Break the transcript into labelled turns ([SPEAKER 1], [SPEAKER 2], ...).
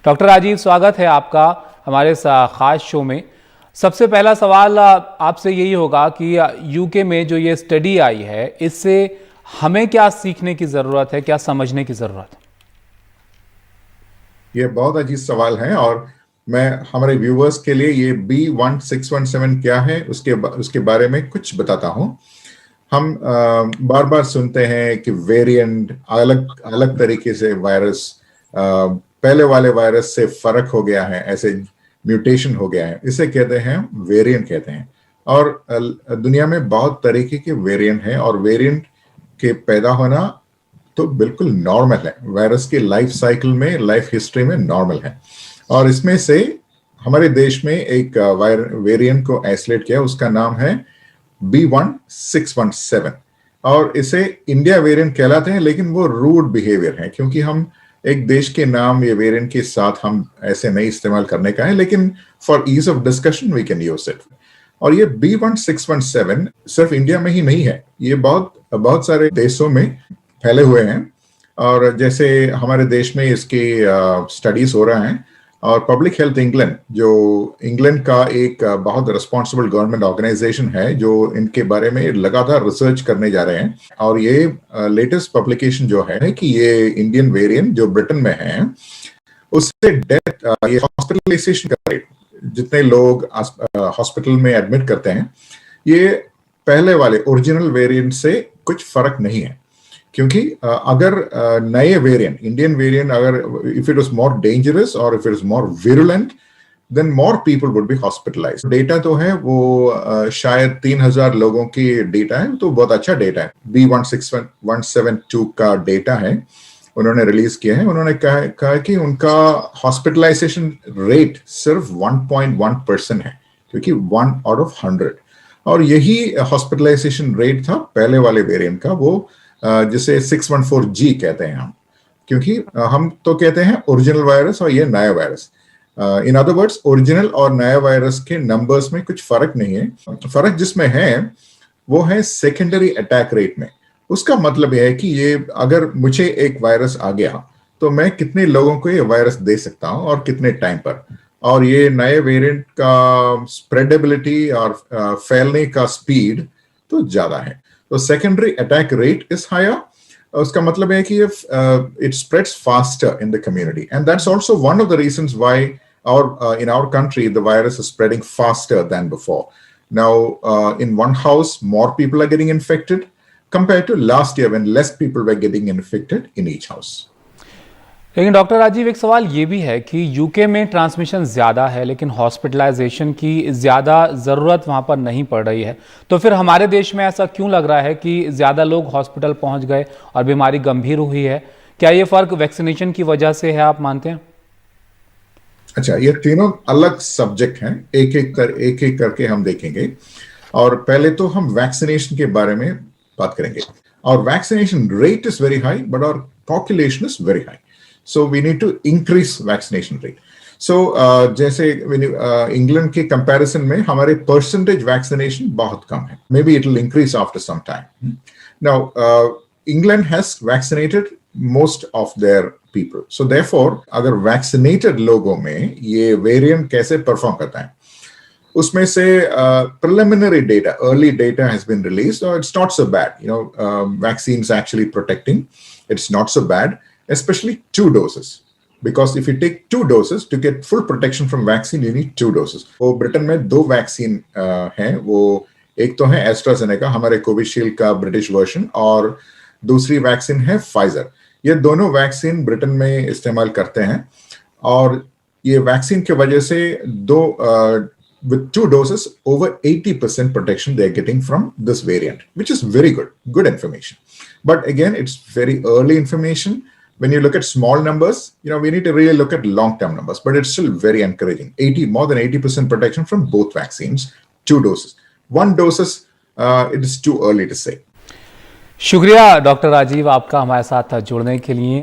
[SPEAKER 1] Doctor Rajiv, स्वागत है आपका हमारे इस खास शो में। सबसे पहला सवाल आपसे यही होगा कि यूके में जो ये स्टडी आई है, इससे हमें क्या सीखने की ज़रूरत है, क्या समझने की ज़रूरत है?
[SPEAKER 2] ये बहुत अजीब सवाल है और मैं हमारे व्यूवर्स के लिए ये B1617 क्या है उसके बारे में कुछ बताता हूँ। हम बार बार सुनते हैं कि वेरिएंट अलग अलग तरीके से वायरस पहले वाले वायरस से फर्क हो गया है, ऐसे म्यूटेशन हो गया है, इसे कहते हैं वेरिएंट कहते हैं। और दुनिया में बहुत तरीके के वेरिएंट हैं और वेरिएंट के पैदा होना तो बिल्कुल नॉर्मल है, वायरस के लाइफ साइकिल में, लाइफ हिस्ट्री में नॉर्मल है। और इसमें से हमारे देश में एक वेरिएंट को आइसोलेट किया, उसका नाम है B1617 और इसे इंडिया वेरिएंट कहलाते हैं, लेकिन वो रूड बिहेवियर है क्योंकि हम एक देश के नाम ये वेरिएंट के साथ हम ऐसे नहीं इस्तेमाल करने का है, लेकिन for ease of discussion we can use it. और ये B1617 सिर्फ इंडिया में ही नहीं है, ये बहुत सारे देशों में फैले हुए हैं। और जैसे हमारे देश में इसकी स्टडीज हो रहा है और पब्लिक हेल्थ इंग्लैंड, जो इंग्लैंड का एक बहुत रिस्पॉन्सिबल गवर्नमेंट ऑर्गेनाइजेशन है, जो इनके बारे में लगातार रिसर्च करने जा रहे हैं। और ये लेटेस्ट पब्लिकेशन जो है कि ये इंडियन वेरिएंट जो ब्रिटेन में है, उससे डेथ, ये हॉस्पिटलाइजेशन का रेट, जितने लोग हॉस्पिटल में एडमिट करते हैं, ये पहले वाले ओरिजिनल वेरिएंट से कुछ फर्क नहीं है। क्योंकि अगर नए वेरिएंट, इंडियन वेरिएंट, अगर if it was more dangerous और if it was more virulent, then more people would be hospitalised. Data तो है वो शायद 3000 लोगों की डेटा है, तो बहुत अच्छा डेटा है। B1617 का डेटा है, उन्होंने रिलीज किया है। उन्होंने कहा कि उनका हॉस्पिटलाइजेशन रेट सिर्फ 1.1% है, क्योंकि 1 आउट ऑफ 100। और यही हॉस्पिटलाइजेशन रेट था पहले वाले वेरिएंट का, वो जिसे 614G कहते हैं हम, क्योंकि हम तो कहते हैं ओरिजिनल वायरस और ये नया virus. In other words, original और नया वायरस के नंबर्स में कुछ फर्क नहीं है। फर्क जिसमें है वो है सेकेंडरी अटैक रेट में। उसका मतलब यह है कि ये अगर मुझे एक वायरस आ गया तो मैं कितने लोगों को ये वायरस दे सकता हूं और कितने टाइम पर। और ये नए वेरिएंट का स्प्रेडेबिलिटी और फैलने का स्पीड तो ज्यादा है, तो secondary attack rate is higher. उसका मतलब है कि it spreads faster in the community, and that's also one of the reasons why in our country the virus is spreading faster than before. Now in one house more people are getting infected compared to last year when less people were getting infected in each house.
[SPEAKER 1] लेकिन doctor Rajiv, एक सवाल ये भी है कि UK में transmission ज़्यादा है, लेकिन हॉस्पिटलाइजेशन की ज़्यादा ज़रूरत वहाँ पर नहीं पड़ रही है। तो फिर हमारे देश में ऐसा क्यों लग रहा है कि ज़्यादा लोग हॉस्पिटल पहुँच गए और बीमारी गंभीर हुई है? क्या ये फ़र्क वैक्सीनेशन की वजह से है, आप मानते हैं?
[SPEAKER 2] अच्छा, ये तीनों अलग सब्जेक्ट हैं, एक एक करके हम देखेंगे। और पहले तो हम वैक्सीनेशन के बारे में बात करेंगे। और vaccination rate is very high, but our population is very high, so we need to increase vaccination rate. So जैसे इंग्लैंड के कंपैरिजन में हमारे परसेंटेज वैक्सीनेशन बहुत कम है. Maybe it will increase after some time. Now England has vaccinated most of their people. So therefore अगर vaccinated लोगों में ये वेरिएंट कैसे परफॉर्म करता है, उसमें से preliminary data, early data has been released. So it's not so bad. Vaccines actually protecting. It's not so bad. Especially 2 doses, because if you take 2 doses to get full protection from vaccine, you need 2 doses. वो Britain में 2 vaccine हैं, वो एक तो है AstraZeneca, हमारे Covishield का British version, और दूसरी वैक्सीन है फाइजर। ये दोनों वैक्सीन ब्रिटेन में इस्तेमाल करते हैं, और ये वैक्सीन की वजह से with 2 doses, over 80% protection they are getting from this variant, which is very good information. But again, it's very early information. When you look at small numbers, we need to really look at long-term numbers, but it's still very encouraging. More than 80% protection from both vaccines, 2 doses. 1 doses, it is too early to say.
[SPEAKER 1] शुक्रिया doctor Rajiv, आपका हमारे साथ जुड़ने के लिए।